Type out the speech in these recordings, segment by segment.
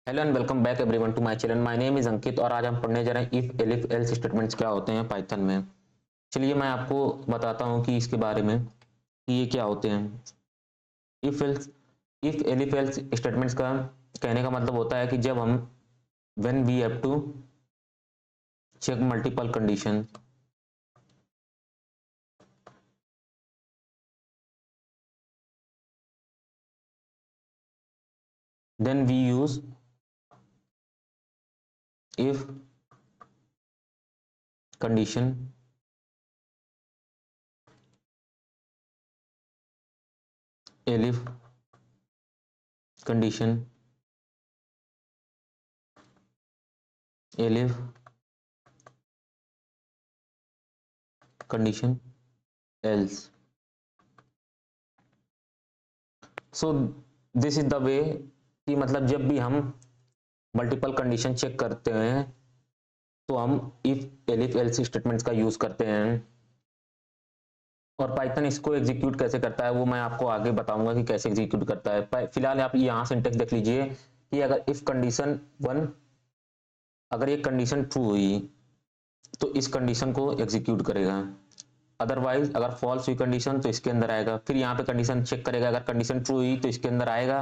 Hello and welcome back everyone to my channel. My name is Ankit और आज हम पढ़ने जा रहे हैं इफ एलिफ एल्स स्टेटमेंट्स क्या होते हैं पाइथन में। चलिए मैं आपको बताता हूं कि इसके बारे में कि ये क्या होते हैं। If else if elif else statements का कहने का मतलब होता है कि जब हम when we have to check multiple condition, then we use if condition elif condition elif condition else. So this is the way कि मतलब जब भी हम मल्टीपल कंडीशन चेक करते हैं तो हम इफ एलिफ एल्स स्टेटमेंट्स का यूज करते हैं। और पाइथन इसको एग्जीक्यूट कैसे करता है वो मैं आपको आगे बताऊंगा कि कैसे एग्जीक्यूट करता है। फिलहाल आप यहाँ सिंटेक्स देख लीजिए कि अगर इफ कंडीशन वन, अगर ये कंडीशन ट्रू हुई तो इस कंडीशन को एग्जीक्यूट करेगा। अदरवाइज अगर फॉल्स हुई कंडीशन तो इसके अंदर आएगा। फिर यहाँ पे कंडीशन चेक करेगा, अगर कंडीशन ट्रू हुई तो इसके अंदर आएगा,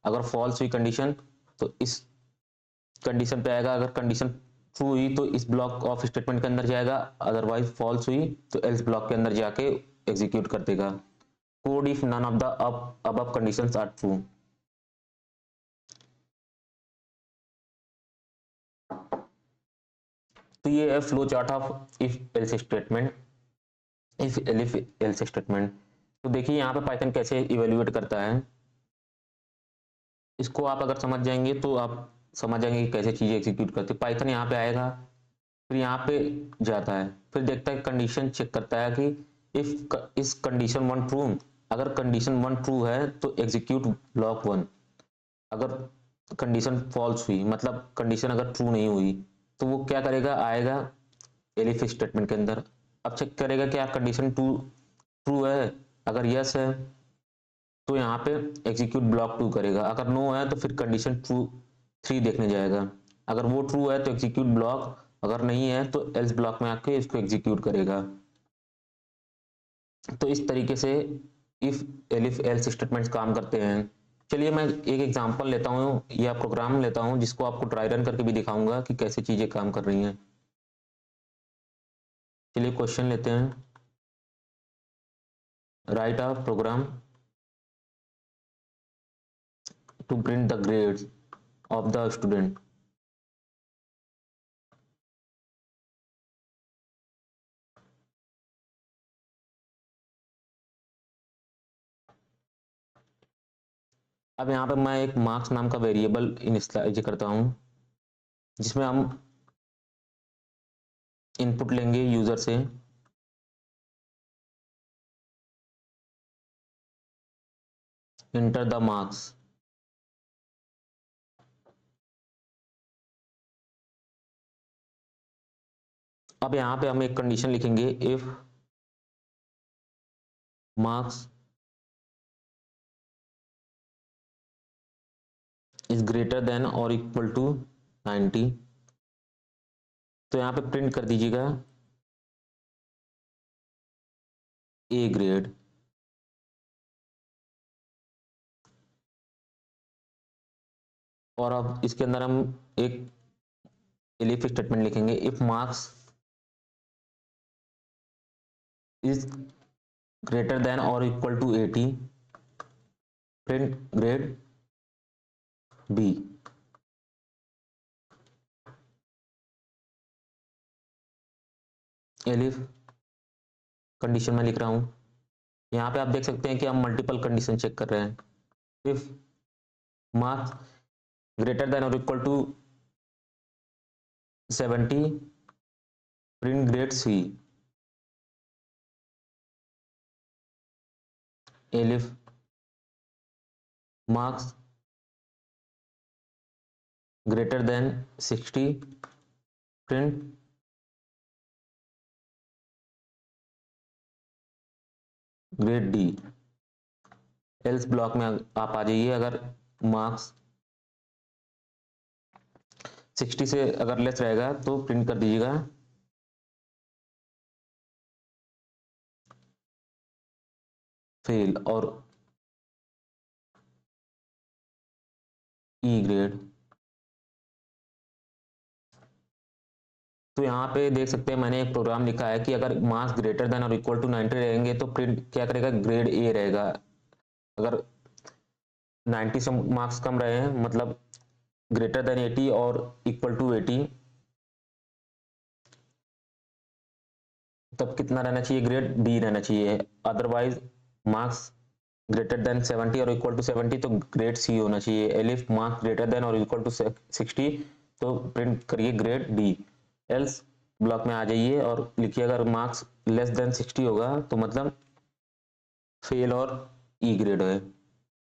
अगर फॉल्स हुई कंडीशन तो इस कंडीशन पे आएगा। अगर कंडीशन ट्रू हुई तो इस ब्लॉक ऑफ स्टेटमेंट के अंदर जाएगा, अदरवाइज फॉल्स हुई तो एल्स ब्लॉक के अंदर जाके एग्जीक्यूट कर देगा। Code if none of the above conditions are true. तो ये है flow chart of if else statement, if elif else statement. तो देखिए यहाँ पे पाइथन कैसे इवेल्युएट करता है। इसको आप अगर समझ जाएंगे तो आप समझ जाएंगे कि कैसे चीजें एग्जीक्यूट करते। पाइथन यहाँ पे आएगा, फिर यहाँ पे जाता है, फिर देखता है कंडीशन चेक करता है कि इफ इस कंडीशन वन ट्रू, अगर कंडीशन वन ट्रू है तो एग्जीक्यूट ब्लॉक वन। अगर कंडीशन फॉल्स हुई मतलब कंडीशन अगर ट्रू नहीं हुई तो वो क्या करेगा, आएगा एलिफ स्टेटमेंट के अंदर। अब चेक करेगा कि यार कंडीशन टू ट्रू है, अगर यस है तो यहाँ पे एग्जीक्यूट ब्लॉक टू करेगा, अगर नो है तो फिर कंडीशन ट्रू थ्री देखने जाएगा। अगर वो ट्रू है तो एग्जीक्यूट ब्लॉक, अगर नहीं है तो एल्स ब्लॉक में आके इसको एग्जीक्यूट करेगा। तो इस तरीके से इफ एलिफ एल्स स्टेटमेंट्स काम करते हैं। चलिए मैं एक एग्जांपल लेता हूँ या प्रोग्राम लेता हूँ जिसको आपको ट्राई रन करके भी दिखाऊंगा कि कैसे चीजें काम कर रही हैं। चलिए क्वेश्चन लेते हैं, write a program to print the grades of the student. अब यहाँ पे मैं एक मार्क्स नाम का वेरिएबल इनिशियलाइज करता हूँ जिसमें हम इनपुट लेंगे यूजर से। Enter the marks. अब यहाँ पे हम एक कंडीशन लिखेंगे, if marks is greater than और इक्वल टू 90। तो यहाँ पे प्रिंट कर दीजिएगा ए ग्रेड। और अब इसके अंदर हम एक एलिफ स्टेटमेंट लिखेंगे, if marks is greater than और equal to 80, print grade B. Elif condition में लिख रहा हूं, यहाँ पे आप देख सकते हैं कि हम मल्टीपल कंडीशन चेक कर रहे हैं। इफ मार्क्स ग्रेटर देन और equal to 70, print grade C. Elif marks greater than 60, print grade D. Else block में आप आ जाइए, अगर मार्क्स 60 से अगर लेस रहेगा तो प्रिंट कर दीजिएगा फेल और ई ग्रेड। तो यहाँ पे देख सकते हैं मैंने एक प्रोग्राम लिखा है कि अगर मार्क्स ग्रेटर देन और इक्वल टू 90 रहेंगे तो प्रिंट क्या करेगा, ग्रेड ए रहेगा। अगर 90 से मार्क्स कम रहे हैं मतलब ग्रेटर देन 80 और इक्वल टू 80, तब कितना रहना चाहिए, ग्रेड बी रहना चाहिए। अदरवाइज मार्क्स ग्रेटर देन 70 और इक्वल टू 70 तो ग्रेड सी होना चाहिए। एलिफ मार्क्स ग्रेटर देन और इक्वल टू 60 तो प्रिंट करिए ग्रेड डी। एल्स ब्लॉक में आ जाइए और लिखिए अगर मार्क्स लेस देन 60 होगा तो मतलब फेल और ई ग्रेड है।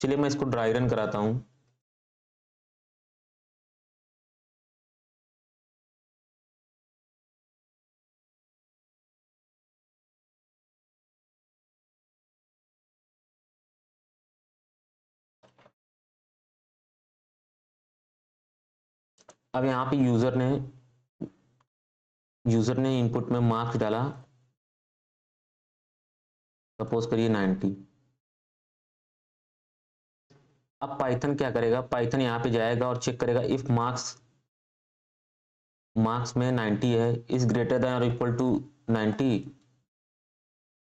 चलिए मैं इसको ड्राई रन कराता हूँ। अब यहाँ पे यूजर ने इनपुट में मार्क्स डाला, सपोज करिए 90। अब पाइथन क्या करेगा, पाइथन यहाँ पे जाएगा और चेक करेगा इफ मार्क्स में 90 है, इज ग्रेटर देन और इक्वल टू 90।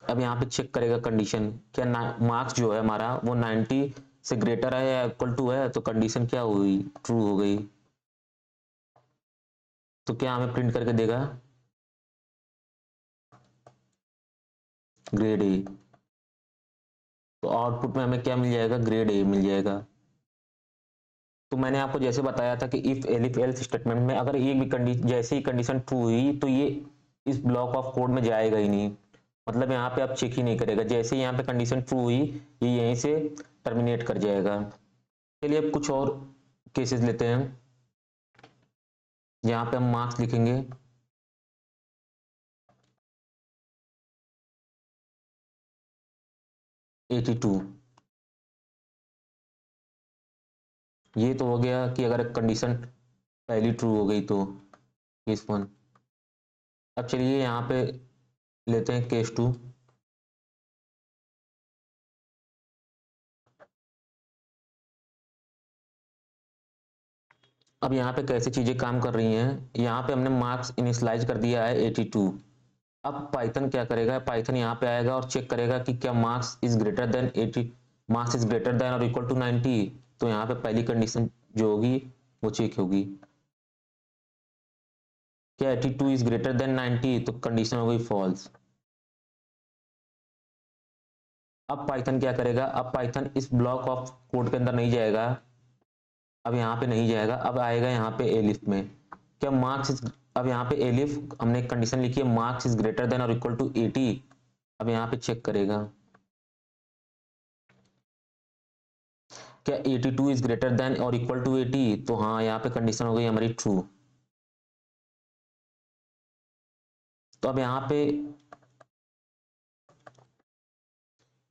अब यहाँ पे चेक करेगा कंडीशन, क्या मार्क्स जो है हमारा वो 90 से ग्रेटर है या इक्वल टू है, तो कंडीशन क्या हुई, ट्रू हो गई। तो क्या हमें प्रिंट करके देगा, ग्रेड ए। तो आउटपुट में हमें क्या मिल जाएगा, ग्रेड ए मिल जाएगा। तो मैंने आपको जैसे बताया था कि इफ एलिफ एल्स स्टेटमेंट में अगर एक भी कंडीशन, जैसे ही कंडीशन ट्रू हुई तो ये इस ब्लॉक ऑफ कोड में जाएगा ही नहीं, मतलब यहाँ पे आप चेक ही नहीं करेगा। जैसे ही यहाँ पे कंडीशन ट्रू हुई ये यहीं से टर्मिनेट कर जाएगा। चलिए अब कुछ और केसेस लेते हैं। यहाँ पे हम मार्क्स लिखेंगे 82। ये तो हो गया कि अगर कंडीशन पहली ट्रू हो गई तो केस वन। अब चलिए यहाँ पे लेते हैं केस टू। अब यहाँ पे कैसे चीजें काम कर रही हैं, यहाँ पे हमने मार्क्स इनिशियलाइज कर दिया है 82। अब पाइथन क्या करेगा, पाइथन यहाँ पे आएगा और चेक करेगा कि क्या marks is greater then 80, marks is greater than और इक्वल टू 90। तो यहाँ पे पहली कंडीशन जो होगी वो चेक होगी, क्या 82 इज ग्रेटर देन 90, तो कंडीशन हो गई फॉल्स। अब पाइथन क्या करेगा, अब पाइथन इस ब्लॉक ऑफ कोड के अंदर नहीं जाएगा, अब यहाँ पे नहीं जाएगा, अब आएगा यहाँ पे एलिफ में, क्या मार्क्स इज, अब यहाँ पे एलिफ हमने एक कंडीशन लिखी है मार्क्स इज ग्रेटर देन और इक्वल टू 80। अब यहाँ पे चेक करेगा क्या 82 इज ग्रेटर देन और इक्वल टू 80, तो हाँ यहाँ पे कंडीशन हो गई हमारी ट्रू। तो अब यहाँ पे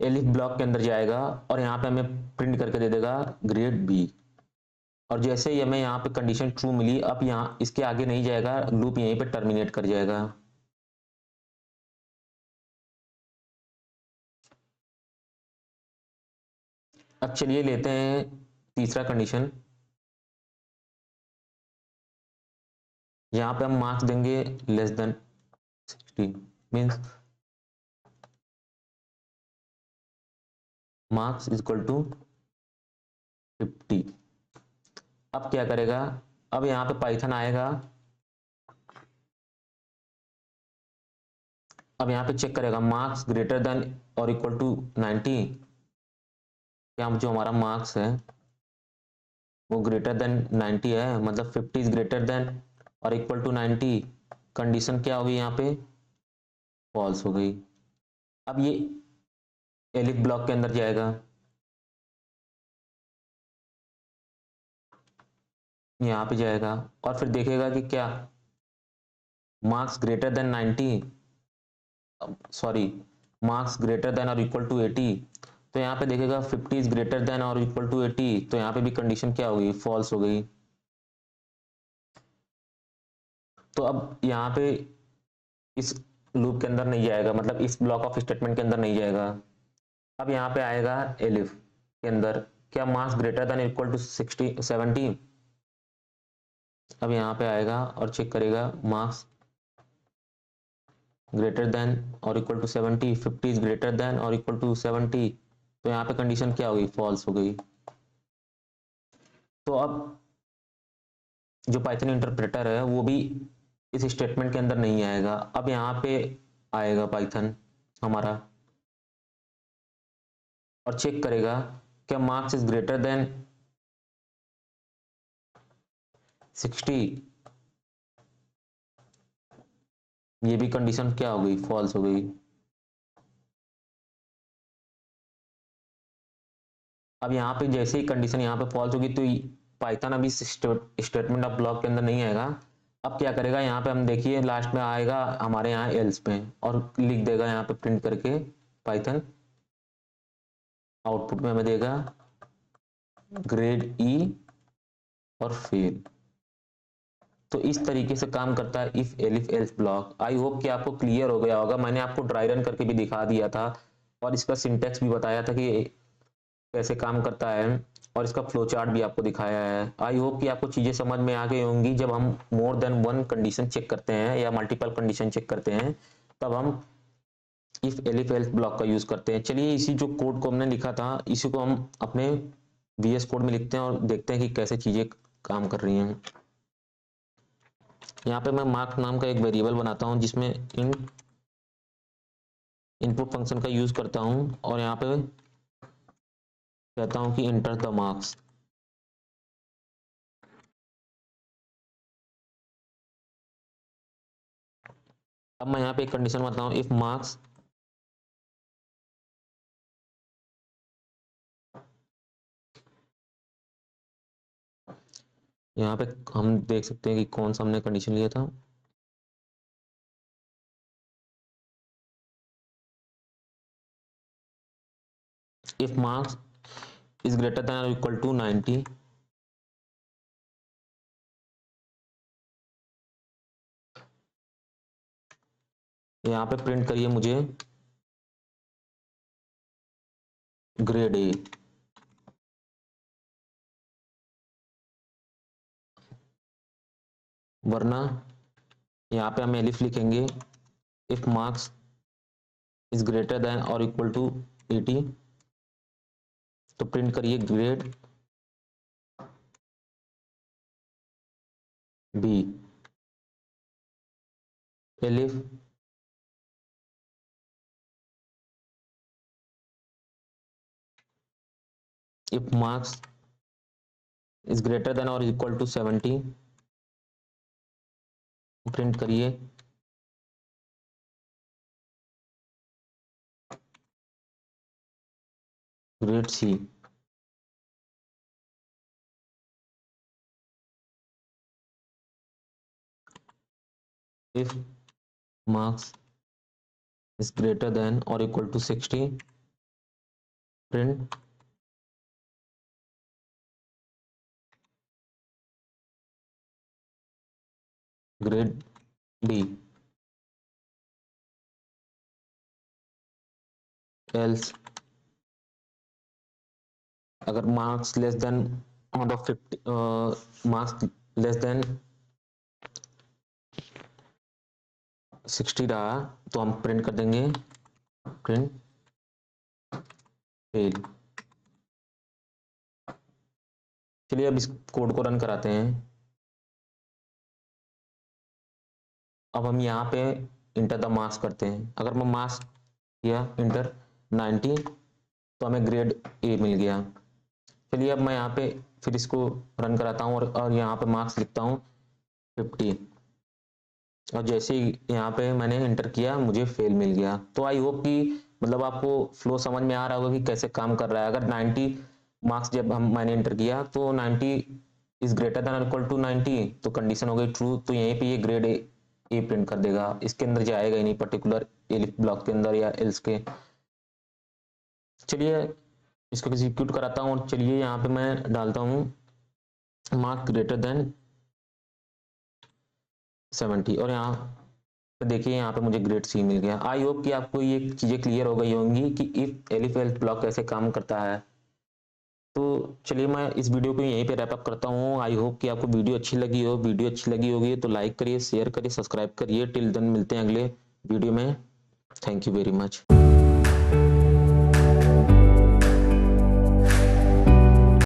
एलिफ ब्लॉक के अंदर जाएगा और यहाँ पे हमें प्रिंट करके दे देगा ग्रेड बी। और जैसे ही हमें यहाँ पे कंडीशन ट्रू मिली, अब यहाँ इसके आगे नहीं जाएगा, लूप यहीं पे टर्मिनेट कर जाएगा। अब चलिए लेते हैं तीसरा कंडीशन। यहाँ पे हम मार्क्स देंगे less than 60, means marks is equal to 50। अब क्या करेगा, अब यहाँ पे पाइथन आएगा, अब यहाँ पे चेक करेगा मार्क्स ग्रेटर देन और इक्वल टू 90, क्या जो हमारा मार्क्स है वो ग्रेटर देन 90 है, मतलब 50 इज ग्रेटर देन और इक्वल टू 90। कंडीशन क्या होगी यहाँ पे, फॉल्स हो गई। अब ये एलिफ ब्लॉक के अंदर जाएगा, यहाँ पे जाएगा और फिर देखेगा कि क्या marks greater then 90, sorry marks greater than और इक्वल टू 80। तो यहाँ पे देखेगा 50 इज ग्रेटर देन और इक्वल टू 80, तो यहाँ पे भी कंडीशन क्या होगी, फॉल्स हो गई। तो अब यहाँ पे इस लूप के अंदर नहीं जाएगा, मतलब इस ब्लॉक ऑफ स्टेटमेंट के अंदर नहीं जाएगा। अब यहाँ पे आएगा एलिफ के अंदर, क्या marks greater than equal to 70। अब यहाँ पे आएगा और चेक करेगा मार्क्स ग्रेटर देन और equal to 70, 50 is greater than और इक्वल टू 70। तो यहाँ पे कंडीशन क्या होगी, फॉल्स हो गई। तो अब जो पाइथन इंटरप्रेटर है वो भी इस स्टेटमेंट के अंदर नहीं आएगा। अब यहाँ पे आएगा पाइथन हमारा और चेक करेगा क्या मार्क्स इज ग्रेटर देन 60। ये भी कंडीशन क्या हो गई, फॉल्स हो गई। अब यहाँ पे जैसे ही कंडीशन यहाँ पे फॉल्स होगी तो पाइथन अभी स्टेटमेंट ऑफ ब्लॉक के अंदर नहीं आएगा। अब क्या करेगा, यहाँ पे हम देखिए लास्ट में आएगा हमारे यहाँ एल्स पे और लिख देगा यहाँ पे प्रिंट करके पाइथन, आउटपुट में हमें देगा ग्रेड ई और फेल। तो इस तरीके से काम करता है if elif else block. I hope कि आपको क्लियर हो गया होगा। मैंने आपको ड्राई रन करके भी दिखा दिया था और इसका सिंटेक्स भी बताया था कि कैसे काम करता है और इसका फ्लो चार्ट भी आपको दिखाया है। आई होप कि आपको चीज़ें समझ में आ गई होंगी। जब हम more than one condition check करते हैं या मल्टीपल कंडीशन चेक करते हैं तब हम इफ एलिफ एल्स ब्लॉक का यूज करते हैं। चलिए इसी जो कोड को हमने लिखा था इसी को हम अपने VS कोड में लिखते हैं और देखते हैं कि कैसे चीजें काम कर रही हैं। यहाँ पे मैं मार्क नाम का एक वेरिएबल बनाता हूँ जिसमें इनपुट फंक्शन का यूज करता हूँ और यहाँ पे कहता हूँ कि इंटर द मार्क्स। अब मैं यहाँ पे एक कंडीशन बताता हूँ, इफ मार्क्स यहाँ पे हम देख सकते हैं कि कौन सा हमने कंडीशन लिया था। If marks is greater than और इक्वल टू 90, यहाँ पे प्रिंट करिए मुझे ग्रेड ए। वरना यहाँ पे हम एलिफ लिखेंगे if marks is greater than और इक्वल टू 80, तो प्रिंट करिए grade B. Elif if marks is greater than और इक्वल टू 70, प्रिंट करिए grade C. If marks is greater than और equal to 60, print grade D. Else अगर marks less than मतलब 50 marks less than 60 रहा तो हम print कर देंगे प्रिंट फेल। चलिए अब इस कोड को रन कराते हैं। अब हम यहाँ पे इंटर द मार्क्स करते हैं। अगर मैं मार्क्स किया इंटर 90 तो हमें ग्रेड ए मिल गया। चलिए अब मैं यहाँ पे फिर इसको रन कराता हूँ और यहाँ पे मार्क्स लिखता हूँ 50 और जैसे ही यहाँ पे मैंने इंटर किया मुझे फेल मिल गया। तो आई होप कि मतलब आपको फ्लो समझ में आ रहा होगा कि कैसे काम कर रहा है। अगर 90 मार्क्स जब मैंने इंटर किया तो 90 इज ग्रेटर देन और इक्वल टू 90 तो कंडीशन हो गई ट्रू। तो यहीं पे ये ग्रेड ए प्रिंट कर देगा, इसके अंदर जाएगा ही नहीं पर्टिकुलर एलिफ ब्लॉक के अंदर या एल्स के। चलिए इसको एग्जीक्यूट कराता हूँ और चलिए यहाँ पे मैं डालता हूँ मार्क्स ग्रेटर देन 70 और यहाँ पे देखिए यहाँ पे मुझे ग्रेड सी मिल गया। आई होप कि आपको ये चीज़ें क्लियर हो गई होंगी कि इफ एलिफ एल्स ब्लॉक कैसे काम करता है। तो चलिए मैं इस वीडियो को यहीं पे रैप अप करता हूँ। आई होप कि आपको वीडियो अच्छी लगी हो। वीडियो अच्छी लगी होगी तो लाइक करिए, शेयर करिए, सब्सक्राइब करिए। टिल देन मिलते हैं अगले वीडियो में। Thank you very much.